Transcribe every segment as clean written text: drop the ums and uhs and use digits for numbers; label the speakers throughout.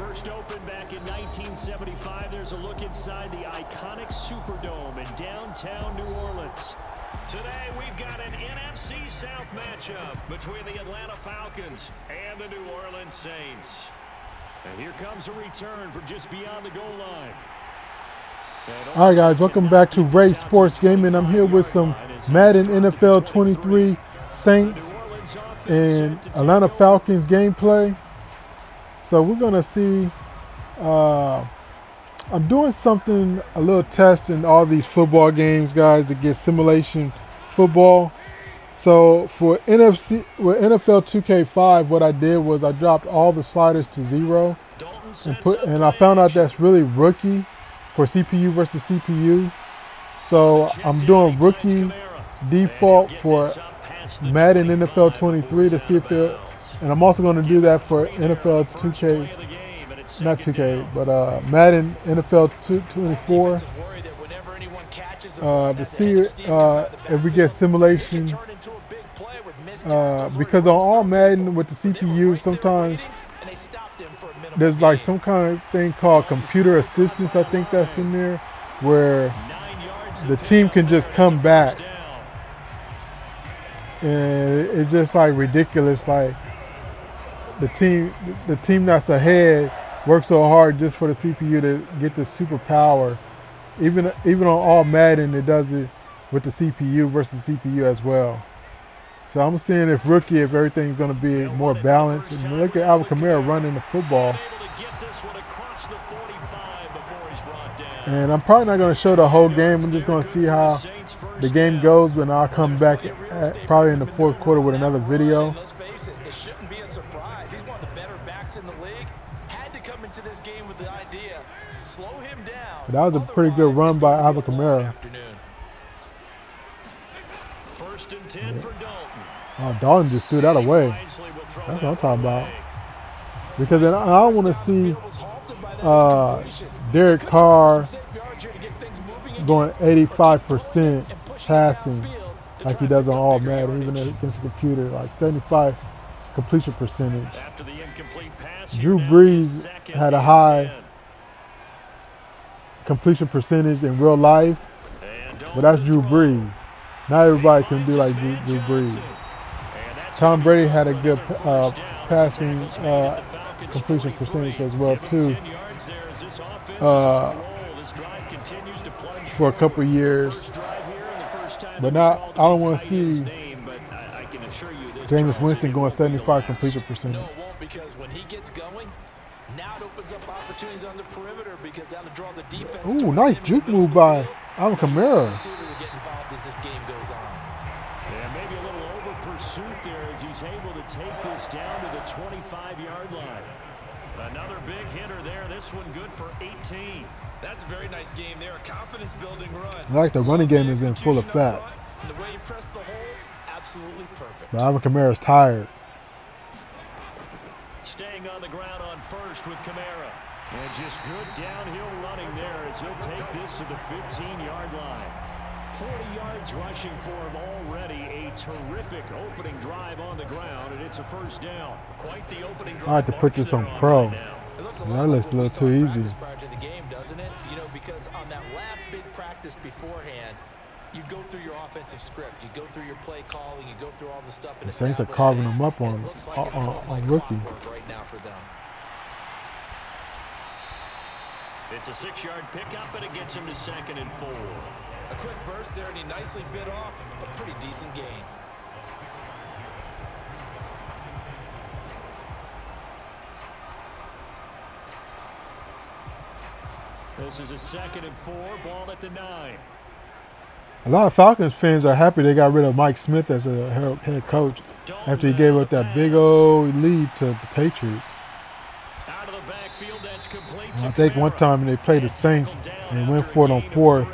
Speaker 1: First opened back in 1975, there's a look inside the iconic Superdome in downtown New Orleans. Today, we've got an NFC South matchup between the Atlanta Falcons and the New Orleans Saints. And here comes a return from just beyond the goal line.
Speaker 2: All right, guys, welcome back to RaySportsGaming. I'm here with some Madden NFL 23 Saints and Atlanta Falcons gameplay. So we're going to see, I'm doing something, a little test in all these football games, guys, to get simulation football. So for NFL 2K5, what I did was I dropped all the sliders to 0 and I found out that's really rookie for CPU versus CPU. So I'm doing rookie default for Madden NFL 23 to see if it, and I'm also going to do that for NFL 2K, not 2K, but Madden NFL 24 to see if we get simulation. Because on all Madden with the CPU, sometimes there's like some kind of thing called computer assistance, I think that's in there, where the team can just come back. And it's just like ridiculous, like the team that's ahead works so hard just for the CPU to get the superpower. Even on all Madden, it does it with the CPU versus CPU as well. So I'm seeing if everything's going to be more balanced. And look at Alvin Kamara running the football. And I'm probably not going to show the whole game. I'm just going to see how the game goes, but I'll come back probably in the fourth quarter with another video.
Speaker 3: Let's face it, it shouldn't be a surprise. He's one of the better backs in the league. Had to come into this game with the idea, slow him down.
Speaker 2: But that was a pretty good run by Alvin Kamara.
Speaker 1: First and 10 for Dalton.
Speaker 2: Oh, Dalton just threw that away. That's what I'm talking about. Because then I don't want to see Derek Carr going 85% passing like he does on all Madden, even against the computer, like 75 completion percentage. Drew Brees had a high completion percentage in real life, but that's Drew Brees. Not everybody can be like Drew Brees. Tom Brady had a good passing completion percentage as well too for a couple of years. But now I don't want to see Jameis Winston going 75 completion percentage.
Speaker 3: Because when he gets going, now it opens up opportunities on the perimeter because that'll draw the defense.
Speaker 2: Ooh, nice juke move by Alvin Kamara.
Speaker 1: And maybe a little over pursuit there as he's able to take this down to the 25-yard line. Another big hitter there. This one good for 18.
Speaker 3: That's a very nice game there. A confidence-building run.
Speaker 2: I like the running game is in full effect.
Speaker 3: The way you press the hole, absolutely perfect.
Speaker 2: But Alvin Kamara's tired.
Speaker 1: Staying on the ground on first with Kamara. And just good downhill running there as he'll take this to the 15-yard line. 40 yards rushing for him already. A terrific opening drive on the ground, and it's a first down. Quite the opening drive.
Speaker 2: I have to put this on pro. That looks a little too easy.
Speaker 3: Prior to the game, doesn't it? You know, because on that last big practice beforehand, you go through your offensive script, you go through your play calling, you go through all the stuff.
Speaker 2: The Saints are carving them up on rookie.
Speaker 3: Right now for them.
Speaker 1: It's a 6-yard pickup, and it gets him to 2nd and 4.
Speaker 3: A quick burst there, and he nicely bit off a pretty decent gain.
Speaker 1: This is a 2nd and 4, ball at the 9.
Speaker 2: A lot of Falcons fans are happy they got rid of Mike Smith as a head coach after he gave up that big old lead to the Patriots.
Speaker 1: Out of the backfield, that's complete.
Speaker 2: I think one time they played the Saints and went for it on 4th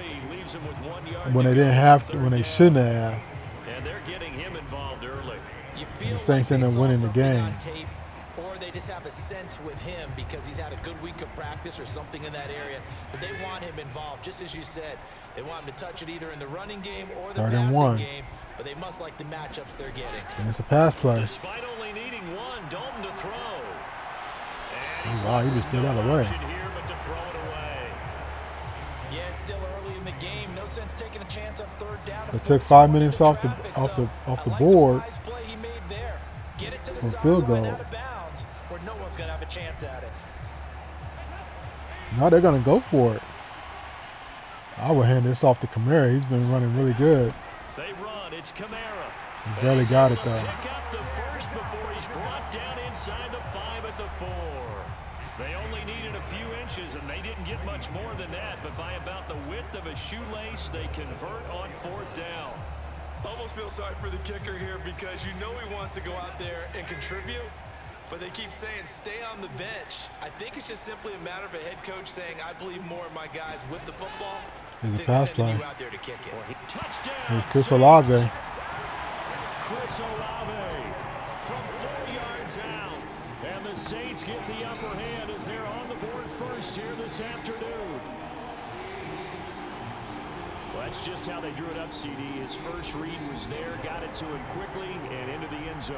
Speaker 2: when they didn't have to, when they shouldn't have.
Speaker 1: And they're getting him involved early.
Speaker 2: The Saints ended up winning the game.
Speaker 3: Or they just have a sense with him because he's had a good week of practice or something in that area that they want him involved. Just as you said, they want him to touch it either in the running game or the passing game, but they must like the matchups they're getting.
Speaker 2: And it's a pass play.
Speaker 1: Despite only needing one, Dalton to throw.
Speaker 2: Wow, he just threw that away.
Speaker 3: Yeah, it's still early in the game. No sense taking a chance on third down.
Speaker 2: It took 5 minutes off the board
Speaker 3: Get it to the
Speaker 2: for field goal.
Speaker 3: out of bounds, where no one's gonna have a chance at it.
Speaker 2: Now they're gonna go for it. I would hand this off to Kamara. He's been running really good.
Speaker 1: They run. It's Kamara.
Speaker 2: He barely got it though.
Speaker 1: Pick up the first before he's brought down inside the 5 at the 4. They only needed a few inches, and they didn't get much more than that. But by about the width of a shoelace, they convert on 4th down.
Speaker 3: Almost feel sorry for the kicker here because you know he wants to go out there and contribute, but they keep saying stay on the bench. I think it's just simply a matter of a head coach saying I believe more in my guys with the football
Speaker 2: Here's a
Speaker 3: than
Speaker 2: pass
Speaker 3: sending
Speaker 2: play.
Speaker 3: you out there to kick it.
Speaker 1: Touchdown.
Speaker 2: Here's Chris Olave.
Speaker 1: Chris Olave from 4 yards out. And the Saints get the upper hand as they're on the board first here this afternoon. Well, that's just how they drew it up, CD. His first read was there, got it to him quickly, and into the end zone.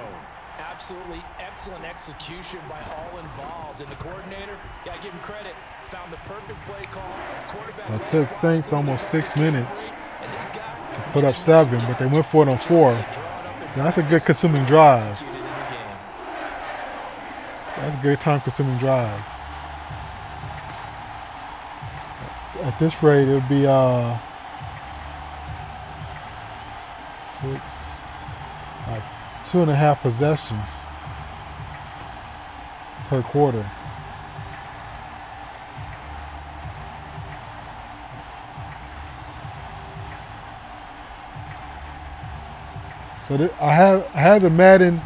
Speaker 3: Absolutely excellent execution by all involved. And the coordinator, got to give him credit, found the perfect play call. Quarterback
Speaker 2: It took Saints almost 6 minutes to put up 7, but they went for it on 4. So that's a good consuming drive. That's a good time-consuming drive. At this rate, it would be 2.5 possessions per quarter. So I had the Madden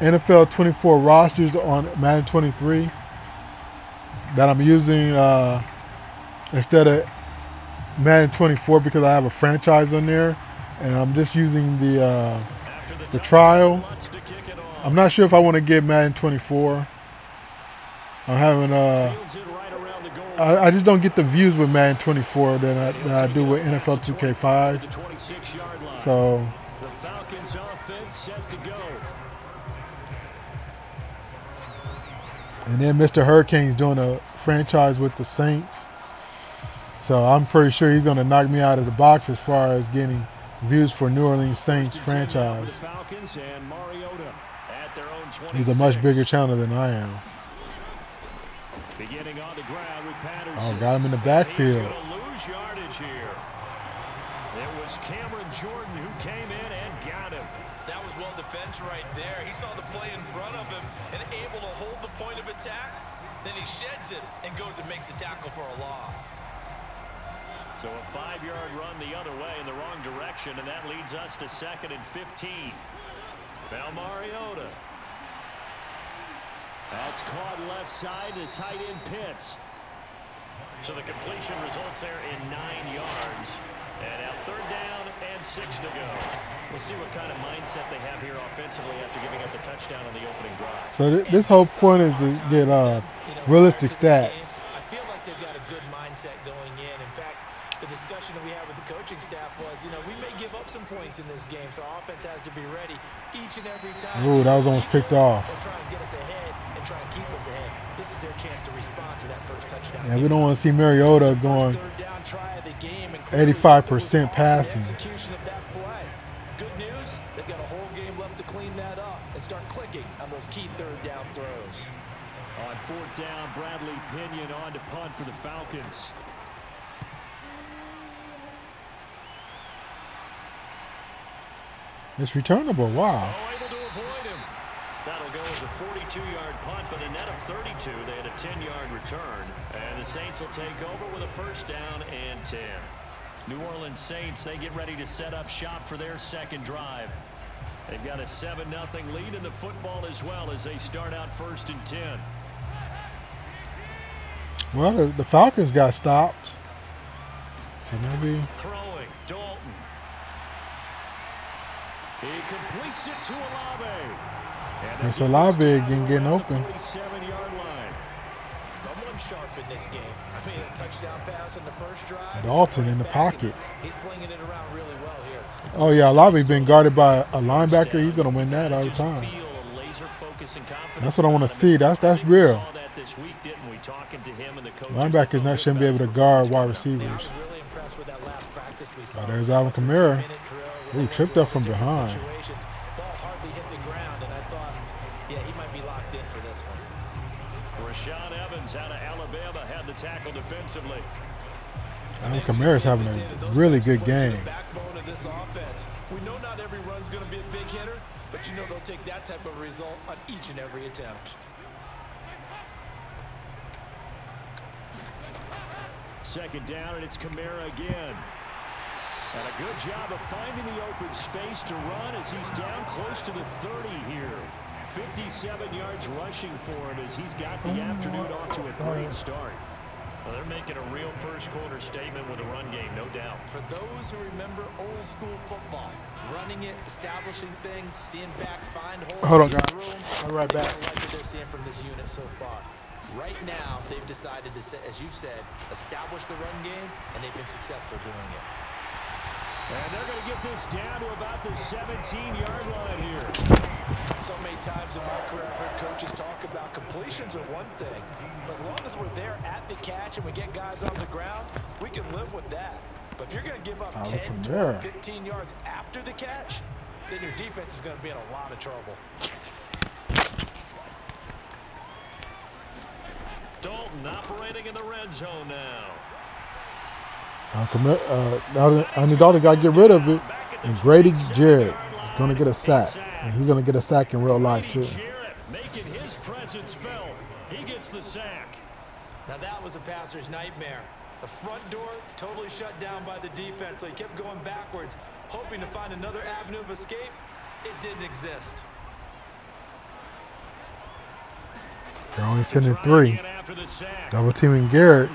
Speaker 2: NFL 24 rosters on Madden 23 that I'm using instead of Madden 24 because I have a franchise on there, and I'm just using the trial. I'm not sure if I want to get Madden 24. I'm having I just don't get the views with Madden 24 that I do with NFL 2K5. So
Speaker 1: the Falcons offense set to go.
Speaker 2: And then Mr. Hurricane's doing a franchise with the Saints. So I'm pretty sure he's going to knock me out of the box as far as getting views for New Orleans Saints franchise. He's a much bigger channel than I am.
Speaker 1: Beginning on the ground with Patterson.
Speaker 2: Oh, got him in the backfield.
Speaker 1: He's going to lose yardage here. It was Cameron Jordan who came in and got him.
Speaker 3: That was well defense right there. He saw the play in front of him and able to hold the point of attack. Then he sheds it and goes and makes a tackle for a loss.
Speaker 1: So a 5-yard run the other way in the wrong direction, and that leads us to 2nd and 15. Now Mariota. That's caught left side to tight end Pitts. So the completion results there in 9 yards. And now 3rd down and 6 to go. We'll see what kind of mindset they have here offensively after giving up the touchdown on the opening drive.
Speaker 2: So this whole point is to get realistic stats.
Speaker 3: I feel like they've got a good mindset going in. In fact, the discussion that we had with the coaching staff was, we may give up some points in this game, so our offense has to be ready each and every time.
Speaker 2: Ooh, that was almost picked off.
Speaker 3: They'll try and get us ahead and try and keep us ahead. This is their chance to respond to that first touchdown.
Speaker 2: Yeah, we don't want to see Mariota going 85% passing.
Speaker 3: Execution of that play. Good news, they've got a whole game left to clean that up and start clicking on those key 3rd down throws.
Speaker 1: On 4th down, Bradley Pinion on to punt for the Falcons.
Speaker 2: It's returnable. Wow.
Speaker 1: Oh, able to avoid him. That'll go as a 42-yard punt, but a net of 32. They had a 10-yard return. And the Saints will take over with a 1st down and 10. New Orleans Saints, they get ready to set up shop for their 2nd drive. They've got a 7-0 lead in the football as well as they start out 1st and 10.
Speaker 2: Well, the Falcons got stopped. So maybe
Speaker 1: Throwing, Dalton. He completes it to Olave.
Speaker 2: it's Olave again getting open.
Speaker 1: 47-yard line.
Speaker 3: Someone sharp in this game. I mean, a touchdown pass on the first drive.
Speaker 2: Dalton in the pocket.
Speaker 3: He's flinging it around really well here.
Speaker 2: Oh yeah, Olave being guarded by a linebacker. He's gonna win that all the time. That's what I want to see. That's real.
Speaker 1: that this week, didn't we? Talking to him and the coaches.
Speaker 2: Linebackers shouldn't be able to guard wide receivers.
Speaker 3: I was really impressed with that last practice we saw.
Speaker 2: Oh, there's Alvin Kamara. He tripped up from behind.
Speaker 3: Ball hardly hit the ground, and I thought, yeah, he might be locked in for this one.
Speaker 1: Rashaan Evans out of Alabama had the tackle defensively.
Speaker 2: Alvin Kamara's having a really good game.
Speaker 3: Backbone of this offense. We know not every run's going to be a big hitter, but you know they'll take that type of result on each and every attempt.
Speaker 1: Second down, and it's Kamara again. And a good job of finding the open space to run as he's down close to the 30 here. 57 yards rushing for him as he's got the afternoon off to a great start. Well, they're making a real first-quarter statement with a run game, no doubt.
Speaker 3: For those who remember old-school football, running it, establishing things, seeing backs find holes.
Speaker 2: Hold on, guys. I'll be right back.
Speaker 3: I like what they're seeing from this unit so far. Right now, they've decided to, as you've said, establish the run game, and they've been successful doing it.
Speaker 1: And they're going to get this down to about the 17-yard line here.
Speaker 3: So many times in my career, I've heard coaches talk about completions are one thing. But as long as we're there at the catch and we get guys on the ground, we can live with that. But if you're going to give up 10, 12, 15 yards after the catch, then your defense is going to be in a lot of trouble.
Speaker 1: Dalton operating in the red zone now.
Speaker 2: Andy Dalton got to get rid of it, and Grady Jarrett is going to get a sack, and he's going to get a sack in real life too.
Speaker 1: Making his presence felt. He gets the sack.
Speaker 3: Now that was a passer's nightmare. The front door totally shut down by the defense, so he kept going backwards, hoping to find another avenue of escape. It didn't exist.
Speaker 2: They're only sending 3. Double teaming Garrett.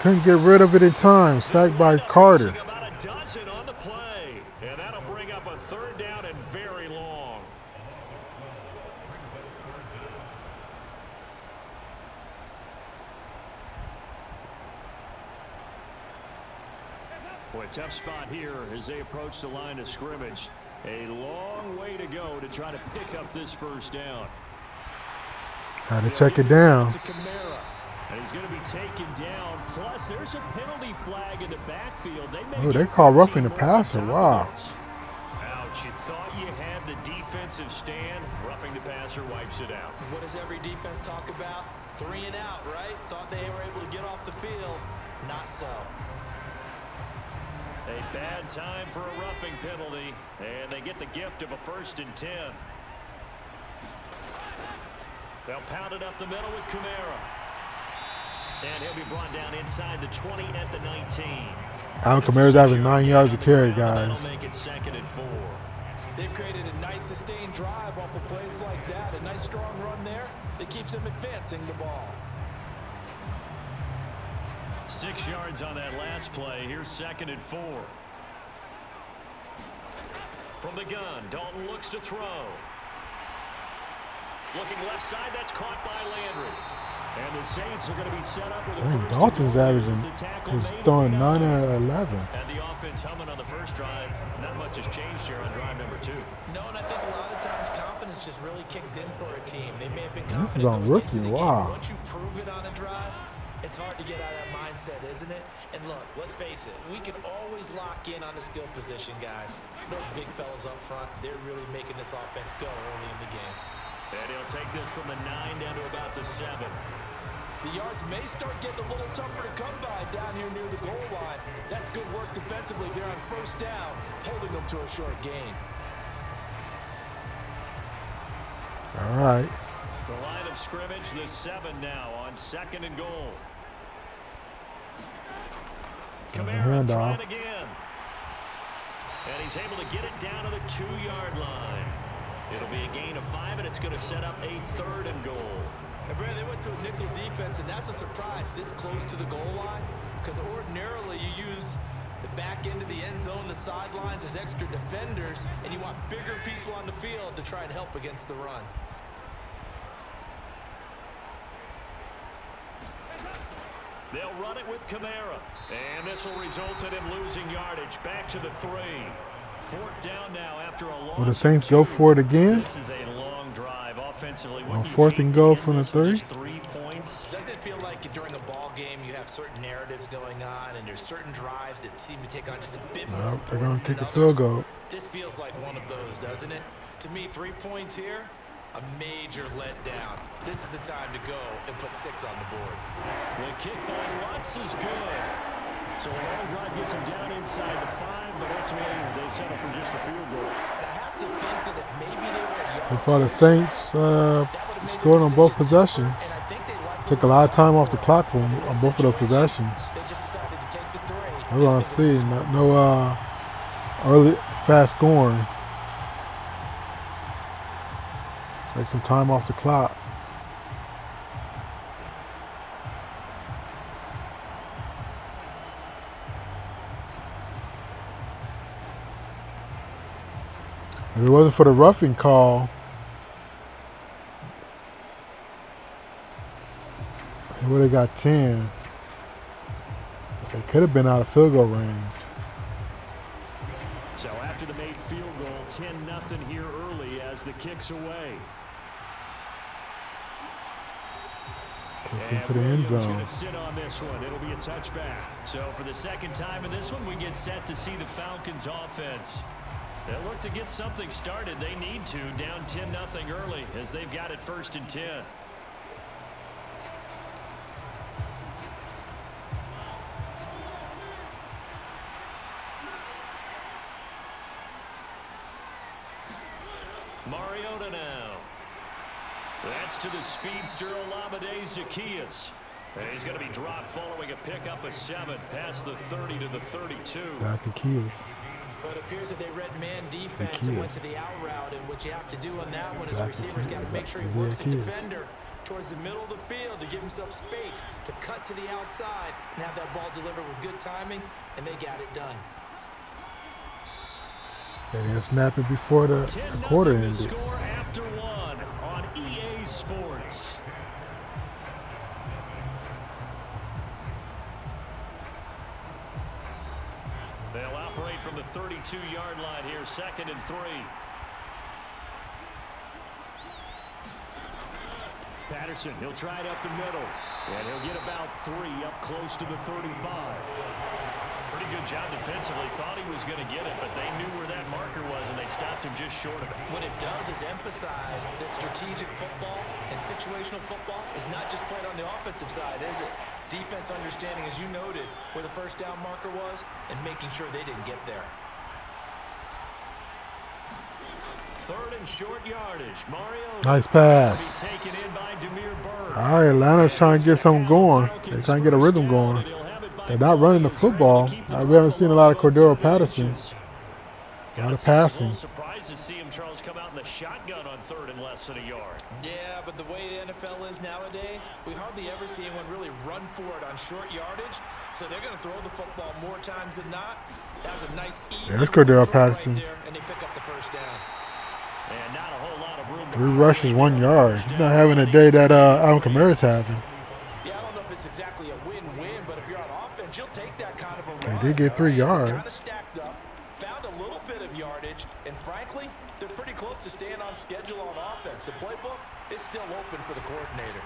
Speaker 2: Couldn't get rid of it in time. Sacked by Carter.
Speaker 1: About a dozen on the play, and that'll bring up a third down and very long. Boy, tough spot here as they approach the line of scrimmage. A long way to go to try to pick up this first down.
Speaker 2: Had to check it down.
Speaker 1: And he's going to be taken down. Plus, there's a penalty flag in the backfield.
Speaker 2: They call roughing the passer. Wow.
Speaker 1: Ouch. You thought you had the defensive stand. Roughing the passer wipes it out.
Speaker 3: What does every defense talk about? 3 and out, right? Thought they were able to get off the field. Not so.
Speaker 1: A bad time for a roughing penalty. And they get the gift of a 1st and 10. They'll pound it up the middle with Kamara. And he'll be brought down inside the 20 at the 19.
Speaker 2: Alvin Kamara's averaging 9 yards a carry, guys.
Speaker 1: That'll make it 2nd and 4.
Speaker 3: They've created a nice sustained drive off of plays like that. A nice strong run there that keeps them advancing the ball.
Speaker 1: 6 yards on that last play. Here's 2nd and 4. From the gun, Dalton looks to throw. Looking left side, that's caught by Landry. And the Saints are going to be set up with a first.
Speaker 2: Dalton's averaging, he's throwing 9 out of 11.
Speaker 1: And the offense humming on the first drive. Not much has changed here on drive number 2.
Speaker 3: No, and I think a lot of times confidence just really kicks in for a team. They may have been confident.
Speaker 2: This is on rookie, wow.
Speaker 3: Once you prove it on a drive, it's hard to get out of that mindset, isn't it? And look, let's face it, we can always lock in on the skill position, guys. Those big fellas up front, they're really making this offense go early in the game.
Speaker 1: And he'll take this from the 9 down to about the 7.
Speaker 3: The yards may start getting a little tougher to come by down here near the goal line. That's good work defensively there on 1st down, holding them to a short gain.
Speaker 2: All right.
Speaker 1: The line of scrimmage, the 7 now on 2nd and goal. Kamara trying again. And he's able to get it down to the 2-yard line. It'll be a gain of 5, and it's going to set up a 3rd and goal.
Speaker 3: And Brad, they went to a nickel defense, and that's a surprise this close to the goal line, because ordinarily you use the back end of the end zone, the sidelines as extra defenders, and you want bigger people on the field to try and help against the run.
Speaker 1: They'll run it with Kamara, and this will result in him losing yardage. Back to the 3. 4th down now after a loss.
Speaker 2: Will the Saints go for it again?
Speaker 1: This is a long drive. offensively.
Speaker 2: On 4th and goal from the 3.
Speaker 1: 3 points.
Speaker 3: Doesn't it feel like during a ball game you have certain narratives going on and there's certain drives that seem to take on just a bit more
Speaker 2: Nope, they're going to
Speaker 3: importance
Speaker 2: kick
Speaker 3: than
Speaker 2: a
Speaker 3: others?
Speaker 2: field goal.
Speaker 3: This feels like one of those, doesn't it? To me, 3 points here, a major letdown. This is the time to go and put 6 on the board.
Speaker 1: The kick by Watts is good. So a long drive gets him down inside the 5, but ultimately they settle for just the field goal.
Speaker 3: And I have to think that if maybe they were
Speaker 2: So far, the Saints scored on both possessions. Took a lot of time off the clock on both of those possessions.
Speaker 3: They just decided to take the 3.
Speaker 2: We're going to see. No early fast scoring. Take some time off the clock. If it wasn't for the roughing call, they would have got 10. They could have been out of field goal range.
Speaker 1: So after the made field goal, 10-0 here early as the kick's away.
Speaker 2: Kicked into the end
Speaker 1: Williams
Speaker 2: zone.
Speaker 1: going to sit on this one. It'll be a touchback. So for the second time in this one, we get set to see the Falcons offense. They'll look to get something started. They need to, down 10-0 early as they've got it 1st and 10. Mariota now. That's to the speedster Olamide Zaccheaus. He's going to be dropped following a pickup of 7 past the 30 to the 32.
Speaker 2: Zaccheaus.
Speaker 3: But it appears that they read man defense and went to the out route, and what you have to do on that one is the receiver's got to make sure he works the defender towards the middle of the field to give himself space to cut to the outside and have that ball delivered with good timing, and they got it done.
Speaker 2: They didn't snap it before the quarter ended.
Speaker 1: Score after 1 on EA Sports. They'll operate from the 32-yard line here, 2nd and 3. Patterson, he'll try it up the middle, and he'll get about 3 up close to the 35. Pretty good job defensively. Thought he was going to get it, but they knew where that marker was, and they stopped him just short of it.
Speaker 3: What it does is emphasize that strategic football and situational football is not just played on the offensive side, is it? Defense understanding, as you noted, where the 1st down marker was and making sure they didn't get there.
Speaker 1: 3rd and short yardage. Mario.
Speaker 2: Nice pass.
Speaker 1: Taken in by Demir Bird.
Speaker 2: All right, Atlanta's trying to get something going. They're trying to get a rhythm going. They're not running the football. We haven't seen a lot of Cordero Patterson. A lot of passing.
Speaker 1: Surprised to see him, Charles, come out in the shotgun on 3rd and less than a yard.
Speaker 3: Yeah, but the way the NFL is nowadays, we hardly ever see anyone really run for it on short yardage. So they're going to throw the football more times than not. That was a nice, easy
Speaker 2: There's Cordero
Speaker 3: throw
Speaker 2: Patterson.
Speaker 3: right there, and they pick up the 1st down.
Speaker 1: And not a whole lot of room.
Speaker 2: 3 rushes, 1 yard. He's not having a day that Alvin Kamara's having.
Speaker 3: Yeah, I don't know if it's exactly a win-win, but if you're on offense, you'll take that kind of a
Speaker 2: They
Speaker 3: run.
Speaker 2: did get 3 yards.
Speaker 3: Kind of stacked up, found a little bit of yardage, and frankly, they're pretty close to staying on schedule on offense. The playbook is still open for the coordinator.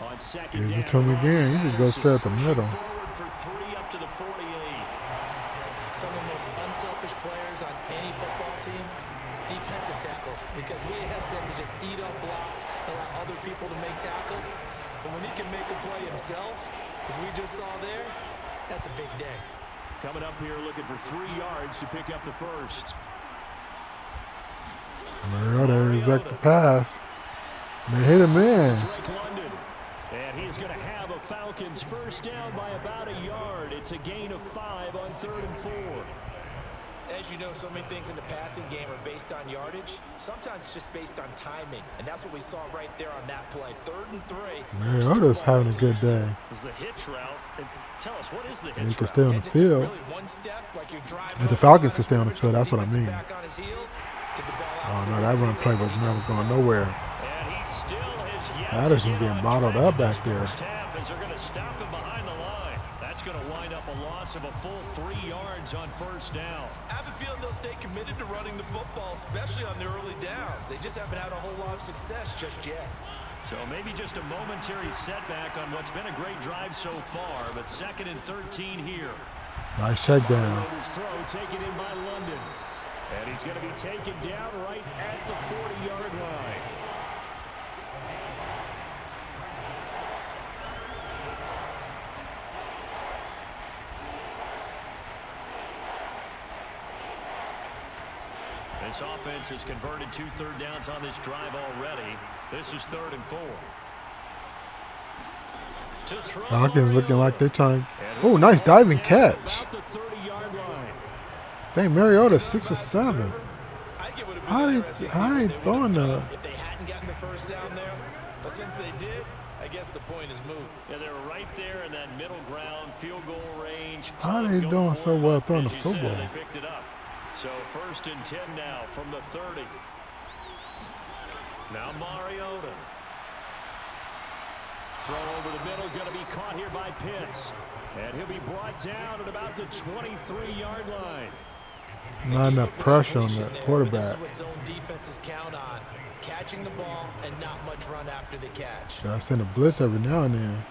Speaker 1: On 2nd
Speaker 2: Here's
Speaker 1: down,
Speaker 2: it to him again. He just goes straight up the middle.
Speaker 1: forward for 3 up to the 48.
Speaker 3: Some of the most unselfish players on any football team, defensive tackles, because we ask them to just eat up blocks and allow other people to make tackles. But when he can make a play himself, as we just saw there, that's a big day.
Speaker 1: Coming up here looking for 3 yards to pick up the 1st.
Speaker 2: Mariota exact the pass. They hit him in.
Speaker 1: Drake London. And he's going to have a Falcons 1st down by about a yard. It's a gain of 5 on 3rd and 4.
Speaker 3: As you know, so many things in the passing game are based on yardage. Sometimes it's just based on timing. And that's what we saw right there on that play. 3rd and 3.
Speaker 2: Mariota's having a good day.
Speaker 1: Is the hitch route. And tell us, what is the
Speaker 2: He
Speaker 1: hitch
Speaker 2: can
Speaker 1: route?
Speaker 2: stay on the field.
Speaker 3: Really one step, like you're driving
Speaker 2: If the Falcons can stay on the field, that's what I mean.
Speaker 3: back on his heels, get the ball out
Speaker 2: Oh
Speaker 3: to
Speaker 2: no,
Speaker 3: the
Speaker 2: that run
Speaker 3: receiver,
Speaker 2: play was
Speaker 3: and he
Speaker 2: never
Speaker 3: does the
Speaker 2: going
Speaker 3: rest.
Speaker 2: nowhere.
Speaker 1: And he still has yet
Speaker 2: Patterson
Speaker 1: to get
Speaker 2: being
Speaker 1: on
Speaker 2: bottled
Speaker 1: track
Speaker 2: up
Speaker 1: in this
Speaker 2: back there.
Speaker 1: first half as they're going to stop him behind the line. That's That's going to wind up a loss of a full 3 yards on first down.
Speaker 3: I have a feeling they'll stay committed to running the football, especially on the early downs. They just haven't had a whole lot of success just yet.
Speaker 1: So maybe just a momentary setback on what's been a great drive so far, but 2nd and 13 here.
Speaker 2: Nice check down.
Speaker 1: Throw taken in by London. And he's going to be taken down right at the 40-yard line. This offense has converted 2 third downs on this drive already. This is 3rd and 4.
Speaker 2: Falcons looking like they're trying. Oh, nice diving catch. Dang, Mariota's 6 or 7. How are they throwing the?
Speaker 3: If they hadn't gotten the first down there, but since they did, I guess the point is moot.
Speaker 1: Yeah, they were right there in that middle ground, field goal range.
Speaker 2: How are they doing so well throwing the football?
Speaker 1: They picked it up. So 1st and 10 now from the 30. Now Mariota. Throw over the middle, going to be caught here by Pitts. And he'll be brought down at about the 23-yard line.
Speaker 2: Not enough pressure on that quarterback.
Speaker 3: This is what zone defenses count on. Catching the ball and not much run after the catch.
Speaker 2: Gotta send a blitz every now and then.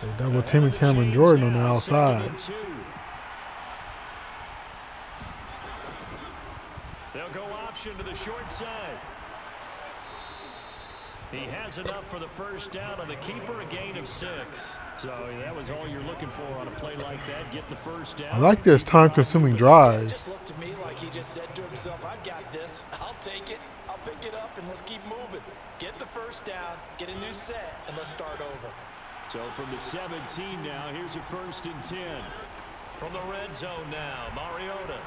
Speaker 2: They double teaming Cameron Jordan on the outside.
Speaker 1: They'll go option to the short side. He has enough for the first down on the keeper, a gain of 6. So that was all you're looking for on a play like that. Get the first down.
Speaker 2: I like this time-consuming drive.
Speaker 3: It just looked to me like he just said to himself, I've got this. I'll take it. I'll pick it up, and let's keep moving. Get the first down, get a new set, and let's start over.
Speaker 1: So from the 17 now, here's a 1st and 10. From the red zone now, Mariota.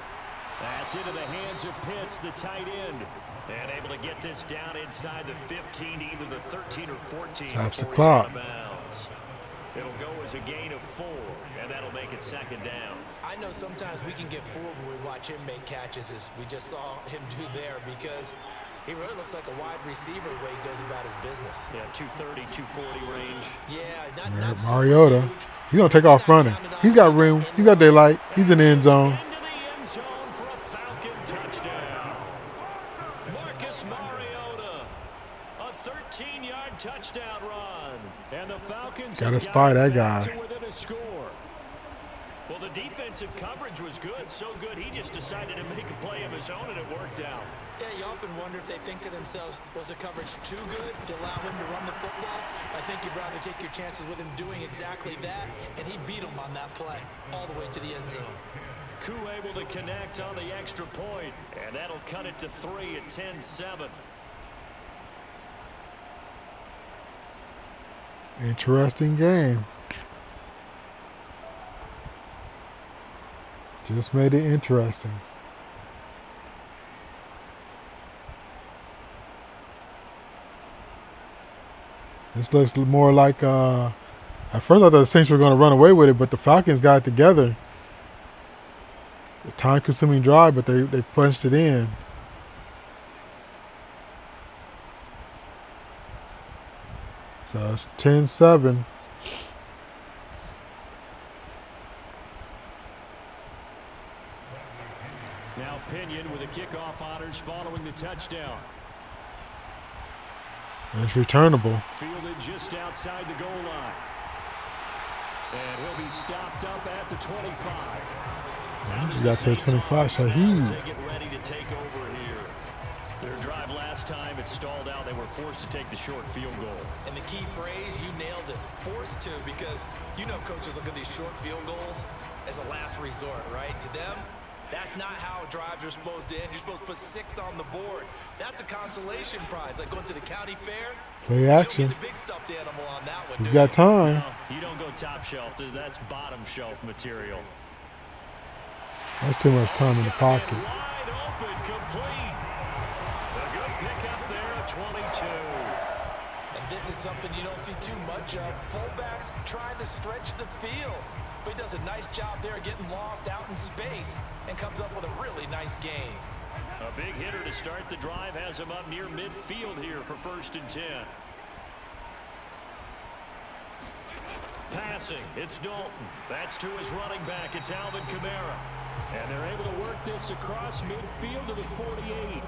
Speaker 1: That's into the hands of Pitts, the tight end. And able to get this down inside the 15 to either the 13 or 14.
Speaker 2: Stops the clock.
Speaker 1: It'll go as a gain of 4, and that'll make it 2nd down.
Speaker 3: I know sometimes we can get fooled when we watch him make catches, as we just saw him do there, because he really looks like a wide receiver the way he goes about his business.
Speaker 1: Yeah, 230, 240 range.
Speaker 3: Yeah, not
Speaker 2: Mariota. He's going to take off running. He's got room. He's got daylight. He's in the end zone.
Speaker 1: For a Falcon touchdown. Marcus Mariota, a 13-yard touchdown run. And the Falcons
Speaker 2: got to spy that guy.
Speaker 1: To within a score. Well, the defensive coverage was good, so good he just decided to make a play of his own, and it worked out.
Speaker 3: Yeah, you often wonder if they think to themselves, was the coverage too good to allow him to run the football? I think you'd rather take your chances with him doing exactly that, and he beat him on that play all the way to the end zone.
Speaker 1: Koo able to connect on the extra point, and that'll cut it to 3 at 10-7.
Speaker 2: Interesting game. Just made it interesting. This looks more like, at first I thought the Saints were going to run away with it, but the Falcons got it together. A time-consuming drive, but they punched it in. So it's 10-7.
Speaker 1: Now Pinion with the kickoff honors following the touchdown.
Speaker 2: It's returnable.
Speaker 1: Fielded just outside the goal line. And he'll be stopped up at the 25.
Speaker 2: He got to the 25, so he...
Speaker 1: They get ready to take over here. Their drive last time, it stalled out. They were forced to take the short field goal.
Speaker 3: And the key phrase, you nailed it. Forced to, because you know coaches look at these short field goals as a last resort, right? To them, that's not how drives are supposed to end. You're supposed to put 6 on the board. That's a consolation prize, like going to the county fair.
Speaker 2: Play action.
Speaker 3: You don't get the big stuffed animal on that one,
Speaker 2: You got time.
Speaker 1: No, you don't go top shelf. That's bottom shelf material.
Speaker 2: That's too much time in the pocket.
Speaker 1: Wide open, complete. A good pickup there at 22.
Speaker 3: And this is something you don't see too much of. Fullbacks trying to stretch the field. But he does a nice job there getting lost out in space and comes up with a really nice gain.
Speaker 1: A big hitter to start the drive has him up near midfield here for 1st and 10. passing. It's Dalton. That's to his running back. It's Alvin Kamara. And they're able to work this across midfield to the 48.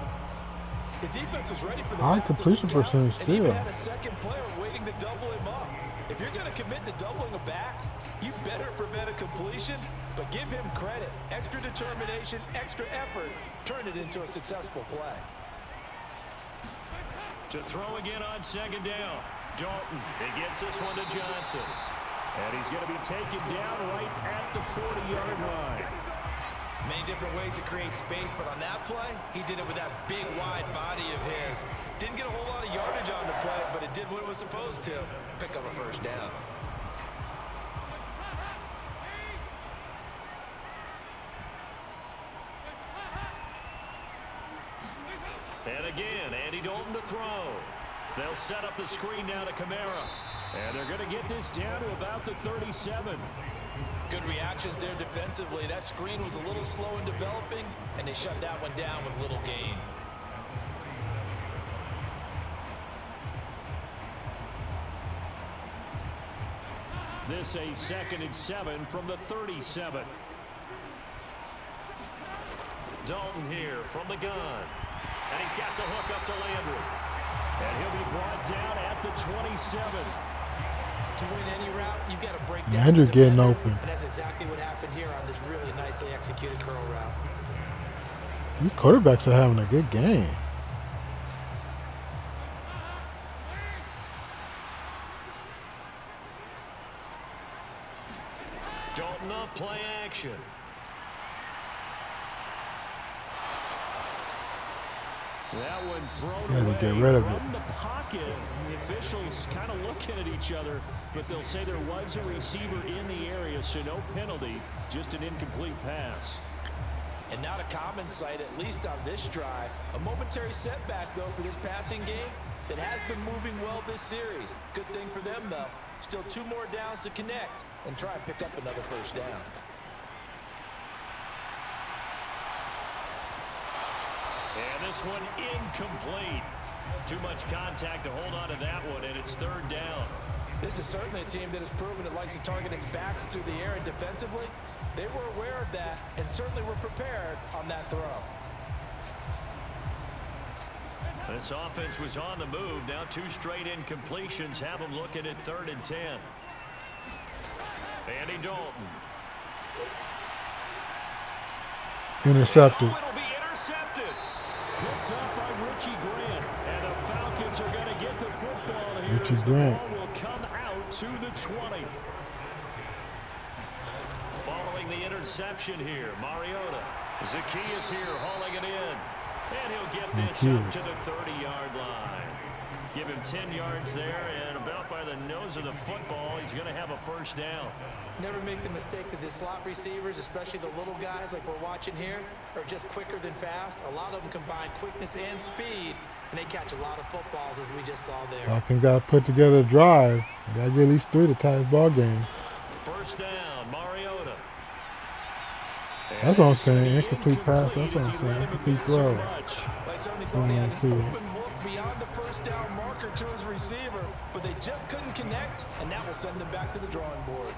Speaker 4: The defense was ready for the
Speaker 2: high completion percentage
Speaker 4: and
Speaker 2: still.
Speaker 4: even had a second player waiting to double him up. If you're going to commit to doubling a back, you better prevent a completion, but give him credit. Extra determination, extra effort, turn it into a successful play.
Speaker 1: To throw again on second down. Dalton, he gets this one to Johnson. And he's going to be taken down right at the 40-yard line.
Speaker 3: Many different ways to create space, but on that play, he did it with that big, wide body of his. Didn't get a whole lot of yardage on the play, but it did what it was supposed to. Pick up a first down.
Speaker 1: And again, Andy Dalton to throw. They'll set up the screen now to Kamara. And they're going to get this down to about the 37.
Speaker 4: Good reactions there defensively. That screen was a little slow in developing, and they shut that one down with little gain.
Speaker 1: This a 2nd and 7 from the 37. Dalton here from the gun. And he's got the hook up to Landry. And he'll be brought down at the 27.
Speaker 3: To win any route, you've got to break down
Speaker 2: Landry
Speaker 3: the
Speaker 2: getting
Speaker 3: defender,
Speaker 2: open.
Speaker 3: and that's exactly what happened here on this really nicely executed curl route.
Speaker 2: These quarterbacks are having a good game.
Speaker 1: Dalton off play action. That one thrown away
Speaker 2: get rid of
Speaker 1: from the pocket. The officials kind of looking at each other, but they'll say there was a receiver in the area, so no penalty, just an incomplete pass.
Speaker 4: And not a common sight, at least on this drive. A momentary setback, though, for this passing game that has been moving well this series. Good thing for them, though. Still 2 more downs to connect and try and pick up another first down.
Speaker 1: And this one incomplete. Too much contact to hold on to that one, and it's 3rd down.
Speaker 4: This is certainly a team that has proven it likes to target its backs through the air, and defensively, they were aware of that and certainly were prepared on that throw.
Speaker 1: This offense was on the move. Now 2 straight incompletions have them looking at 3rd and 10. Andy Dalton.
Speaker 2: Intercepted.
Speaker 1: Oh, it'll be intercepted. Picked up by Richie Grant. And the Falcons are going to get the football here.
Speaker 2: Richie
Speaker 1: as the
Speaker 2: Grant.
Speaker 1: ball will come out to the 20. Following the interception here, Mariota. Zacchaeus here hauling it in. And he'll get this up to the 30-yard line. Give him 10 yards there, and about by the nose of the football, he's going to have a first down.
Speaker 3: Never make the mistake that the slot receivers, especially the little guys like we're watching here, are just quicker than fast. A lot of them combine quickness and speed, and they catch a lot of footballs, as we just saw there.
Speaker 2: Falcons got to put together a drive. Got to get at least 3 to tie this ball game.
Speaker 1: First down, Mariota.
Speaker 2: That's what I'm saying. Incomplete pass. That's what I'm saying. Incomplete throw.
Speaker 4: They certainly thought he had an open look beyond the first down marker to his receiver, but they just couldn't connect, and that will send them back to the drawing board.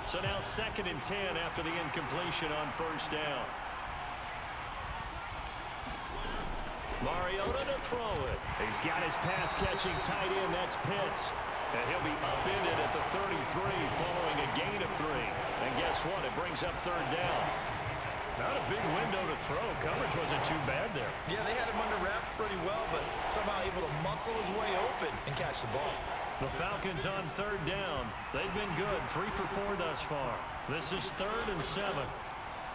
Speaker 1: So now 2nd and 10 after the incompletion on first down. Mariota to throw it. He's got his pass-catching tight end. That's Pitts. And he'll be upended at the 33 following a gain of 3. And guess what? It brings up 3rd down. Not a big window to throw. Coverage wasn't too bad there.
Speaker 3: Yeah, they had him under wraps pretty well, but somehow able to muscle his way open and catch the ball.
Speaker 1: The Falcons on 3rd down. They've been good. 3 for 4 thus far. This is 3rd and 7.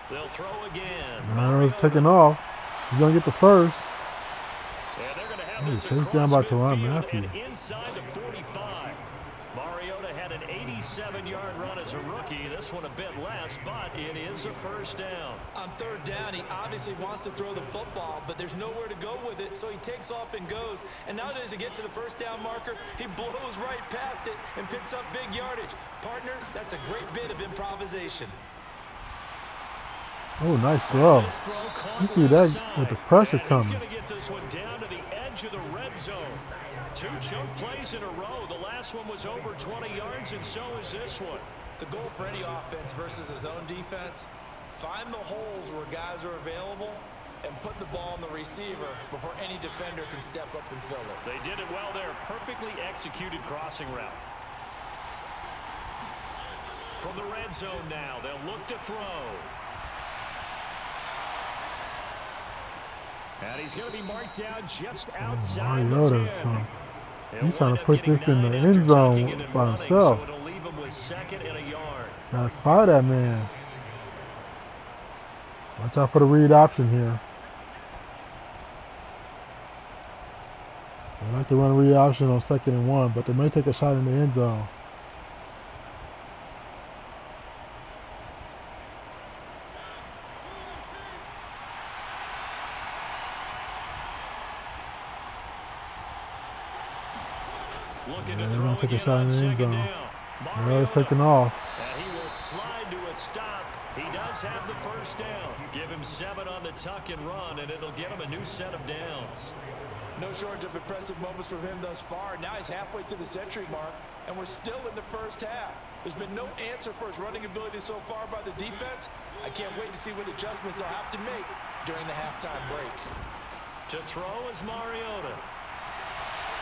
Speaker 1: They'll throw again.
Speaker 2: Mariota's taking off. He's going to get the first.
Speaker 1: And they're going to have this
Speaker 2: He's down by Teron
Speaker 1: midfield
Speaker 2: Matthew.
Speaker 1: and inside the 45. Mariota had an 87-yard run as a rookie. This one a bit less, but it is a first down.
Speaker 3: On 3rd down, he obviously wants to throw the football, but there's nowhere to go with it, so he takes off and goes. And nowadays, to get to the first down marker, he blows right past it and picks up big yardage. Partner, that's a great bit of improvisation.
Speaker 2: Oh, nice throw.
Speaker 1: This throw caught
Speaker 2: He threw that
Speaker 1: left
Speaker 2: with the
Speaker 1: side.
Speaker 2: pressure
Speaker 1: And he's
Speaker 2: coming.
Speaker 1: going to get this one down to the edge of the red zone. 2 chunk plays in a row. The last one was over 20 yards, and so is this one.
Speaker 3: The goal for any offense versus a zone defense, find the holes where guys are available and put the ball on the receiver before any defender can step up and fill it.
Speaker 1: They did it well there. Perfectly executed crossing route. From the red zone now, they'll look to throw. And he's going to be marked down just outside the 10.
Speaker 2: He's trying to put this in the end zone by himself.
Speaker 1: So it'll leave him with 2nd and a yard.
Speaker 2: Let's fire that man. Watch out for the read option here. They like to run a read option on 2nd and 1, but they may take a shot in the end zone.
Speaker 1: Looking
Speaker 2: Yeah,
Speaker 1: to
Speaker 2: they're
Speaker 1: throw
Speaker 2: going to take a
Speaker 1: again
Speaker 2: shot
Speaker 1: on
Speaker 2: in the end
Speaker 1: 2nd
Speaker 2: zone.
Speaker 1: down.
Speaker 2: Well, it's taking off.
Speaker 1: And he will slide to a stop. He does have the first down. Give him 7 on the tuck and run, and it'll get him a new set of downs.
Speaker 4: No shortage of impressive moments from him thus far. Now he's halfway to the century mark, and we're still in the first half. There's been no answer for his running ability so far by the defense. I can't wait to see what adjustments they'll have to make during the halftime break.
Speaker 1: To throw is Mariota.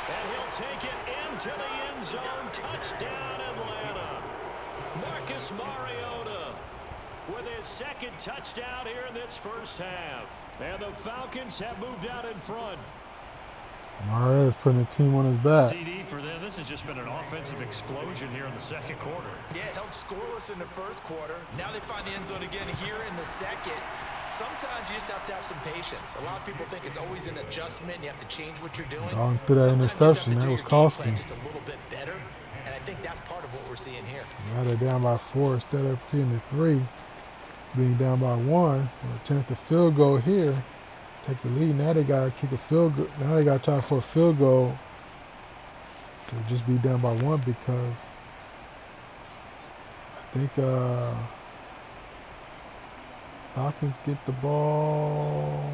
Speaker 1: And he'll take it into the end zone. Touchdown, Atlanta. Marcus Mariota with his 2nd touchdown here in this first half. And the Falcons have moved out in front.
Speaker 2: Mariota's putting the team on his back.
Speaker 1: CD for them. This has just been an offensive explosion here in the 2nd quarter.
Speaker 3: Yeah, held scoreless in the 1st quarter. Now they find the end zone again here in the 2nd. Sometimes you just have to have some patience. A lot of people think it's always an adjustment. You have to change what you're doing.
Speaker 2: Dog threw that
Speaker 3: Sometimes
Speaker 2: interception.
Speaker 3: you just have to
Speaker 2: That
Speaker 3: do
Speaker 2: was
Speaker 3: your game
Speaker 2: costly.
Speaker 3: plan just a little bit better. And I think that's part of what we're seeing here.
Speaker 2: Now they're down by 4 instead of getting the 3. Being down by 1. With a chance to field goal here. Take the lead. Now they got to kick a field goal. Now they got to try for a field goal. To just be down by 1 because I think Falcons get the ball.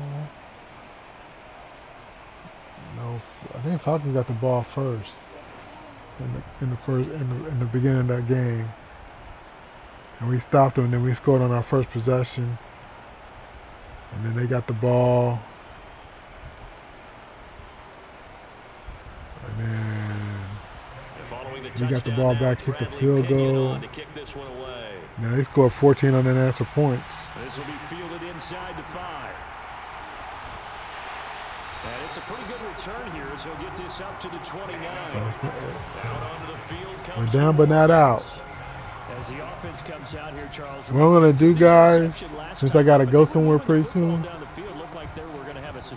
Speaker 2: No, I think Falcons got the ball first in the beginning of that game, and we stopped them. And then we scored on our first possession, and then they got the ball, and then we got the ball back, kicked the field goal. Now they scored 14 unanswered points.
Speaker 1: This will be fielded inside the 5. And it's a pretty good return here as he'll get this up to the 29. Out onto the field comes
Speaker 2: We're down but not out.
Speaker 1: As the offense comes out here, Charles.
Speaker 2: What I'm going to do, guys, since I got to go somewhere pretty soon,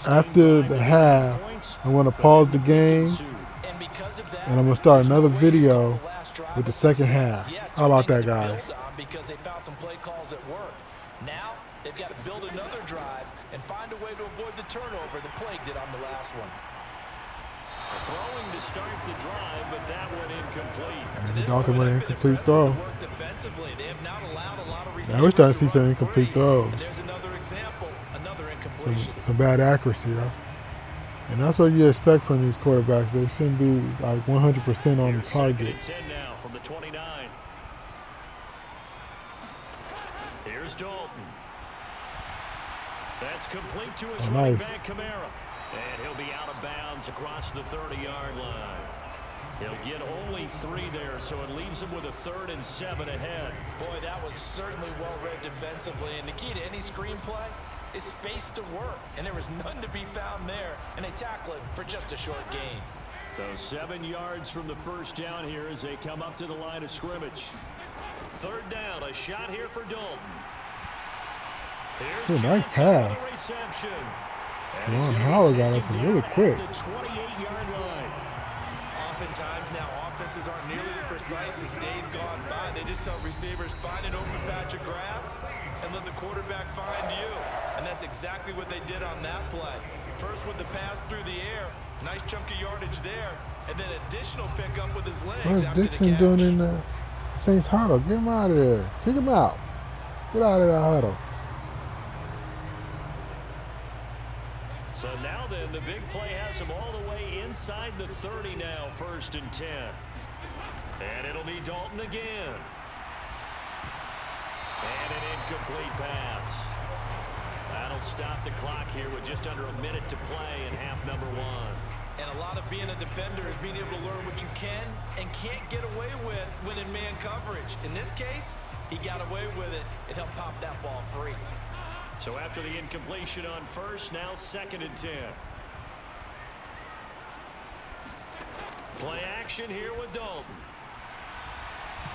Speaker 2: after the half, I'm going to pause the game, and I'm going to start another video with the 2nd half. How about that, guys?
Speaker 3: Because they found some play calls at work. Now they've got to build another drive and find a way to avoid the turnover the plague did on the last one.
Speaker 1: Throwing to start the drive, but that one incomplete.
Speaker 2: And the ultimate incomplete throw.
Speaker 3: They have not allowed a lot of
Speaker 2: I wish I see some incomplete throws.
Speaker 3: And there's another example, another incompletion.
Speaker 2: Some bad accuracy. And that's what you expect from these quarterbacks. They shouldn't be like 100% on the target.
Speaker 1: 10 now from the 29. Here's Dalton. That's complete to his running back, Kamara. And he'll be out of bounds across the 30-yard line. He'll get only 3 there, so it leaves him with a 3rd and 7 ahead.
Speaker 3: Boy, that was certainly well read defensively. And the key to any screenplay is space to work. And there was none to be found there. And they tackle it for just a short gain.
Speaker 1: So 7 yards from the first down here as they come up to the line of scrimmage. 3rd down, a shot here for Dalton. Here's
Speaker 2: a nice pass. Ron Howard got up really quick.
Speaker 3: Oftentimes now offenses aren't nearly as precise as days gone by. They just tell receivers, find an open patch of grass and let the quarterback find you. And that's exactly what they did on that play. First with the pass through the air, nice chunk of yardage there, and then additional pickup with his legs
Speaker 2: What's
Speaker 3: after
Speaker 2: Dixon
Speaker 3: the catch.
Speaker 2: doing in the Saints huddle? Get him out of there. Kick him out. Get out of that huddle.
Speaker 1: So now then, the big play has him all the way inside the 30 now, 1st and 10. And it'll be Dalton again. And an incomplete pass. That'll stop the clock here with just under a minute to play in half number 1.
Speaker 3: And a lot of being a defender is being able to learn what you can and can't get away with when in man coverage. In this case, he got away with it and helped pop that ball free.
Speaker 1: So after the incompletion on 1st, now 2nd and 10. Play action here with Dalton.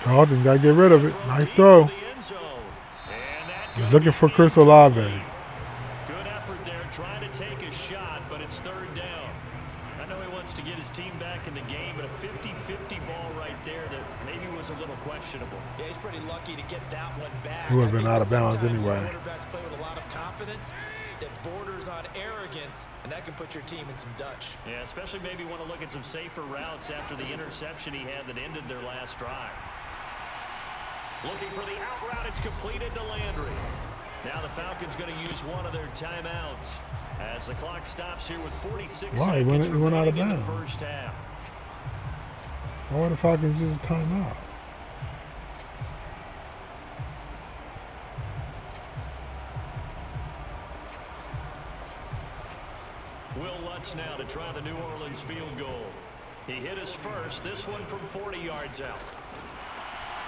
Speaker 2: Dalton got to get rid of it. Nice throw. He's looking for Chris Olave.
Speaker 1: Good effort there trying to take a shot, but it's 3rd down. I know he wants to get his team back in the game, but a 50-50 ball right there that maybe was a little questionable.
Speaker 3: Yeah, he's pretty lucky to get that one back.
Speaker 2: He would have been out of bounds anyway.
Speaker 3: Quarterbacks play with a lot of confidence that borders on arrogance, and that can put your team in some Dutch.
Speaker 1: Yeah, especially maybe want to look at some safer routes after the interception he had that ended their last drive. Looking for the out route, it's completed to Landry. Now the Falcons going to use one of their timeouts as the clock stops here with 46 seconds
Speaker 2: he went out of
Speaker 1: in the
Speaker 2: bounds.
Speaker 1: first half.
Speaker 2: Why would the Falcons use a timeout?
Speaker 1: Will Lutz now to try the New Orleans field goal. He hit his first, this one from 40 yards out.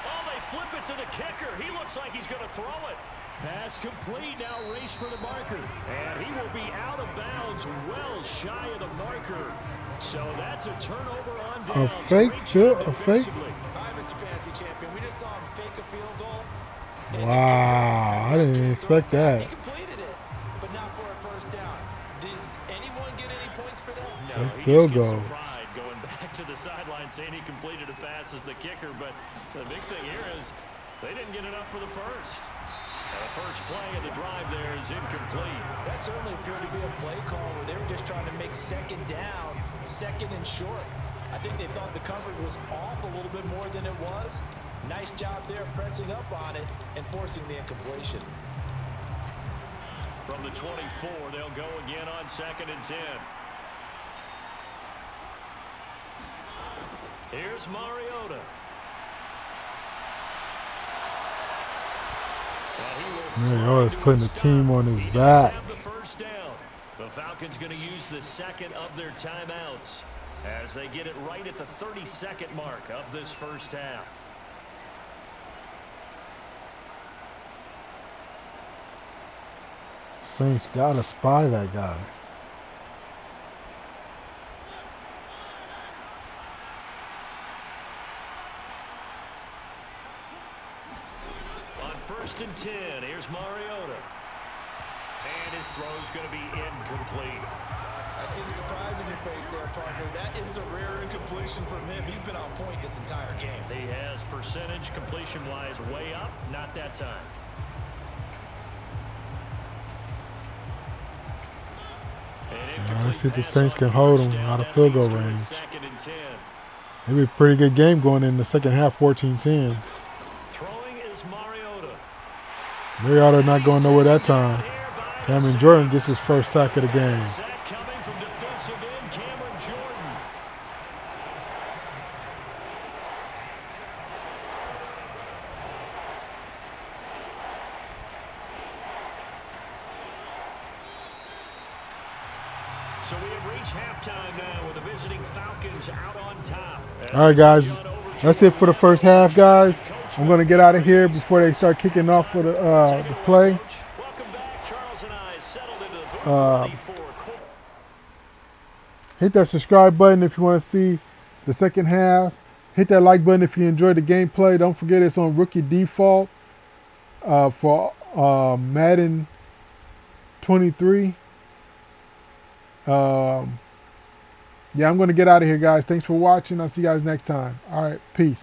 Speaker 1: Oh, they flip it to the kicker. He looks like he's going to throw it. Pass complete, now race for the marker. And he will be out of bounds, well shy of the marker. So that's a turnover on downs.
Speaker 2: A fake, Phil? A fake?
Speaker 3: All right, Mr. Fantasy Champion, we just saw him fake a field goal.
Speaker 2: Wow, I didn't expect that.
Speaker 3: He completed it, but not for a first down. Does anyone get any points for that?
Speaker 1: No,
Speaker 2: Fake
Speaker 1: he
Speaker 2: field
Speaker 1: just gets
Speaker 2: goal.
Speaker 1: some pride going back to the sideline saying he completed a pass as the kicker. But the big thing here is they didn't get enough for the first. The first play of the drive there is incomplete.
Speaker 4: That certainly appeared to be a play call where they were just trying to make 2nd down, 2nd and short. I think they thought the coverage was off a little bit more than it was. Nice job there pressing up on it and forcing the incompletion.
Speaker 1: From the 24, they'll go again on 2nd and 10. Here's Mariota.
Speaker 2: Mariota's putting the team on his back.
Speaker 1: The first down. The Falcons going to use the 2nd of their timeouts as they get it right at the 32nd mark of this first half.
Speaker 2: Saints gotta spy that guy.
Speaker 1: On 1st and 10, here's Mariota. And his throw's going to be incomplete.
Speaker 3: I see the surprise in your face there, partner. That is a rare incompletion from him. He's been on point this entire game.
Speaker 1: He has percentage completion-wise way up, not that time.
Speaker 2: Let's see if the Saints can hold them out of field goal range. Maybe a pretty good game going in the second half, 14-10.
Speaker 1: Throwing is Mariota.
Speaker 2: Mariota not going nowhere that time. Cameron Jordan gets his first sack of the game.
Speaker 1: Sack coming from defensive end, Cameron Jordan. So we have reached halftime now with the visiting Falcons out on top.
Speaker 2: All right, guys. That's it for the first half, guys. I'm going to get out of here before they start kicking off for the play. Hit that subscribe button if you want to see the second half. Hit that like button if you enjoyed the gameplay. Don't forget it's on rookie default for Madden 23. Yeah, I'm going to get out of here, guys. Thanks for watching. I'll see you guys next time. All right, peace.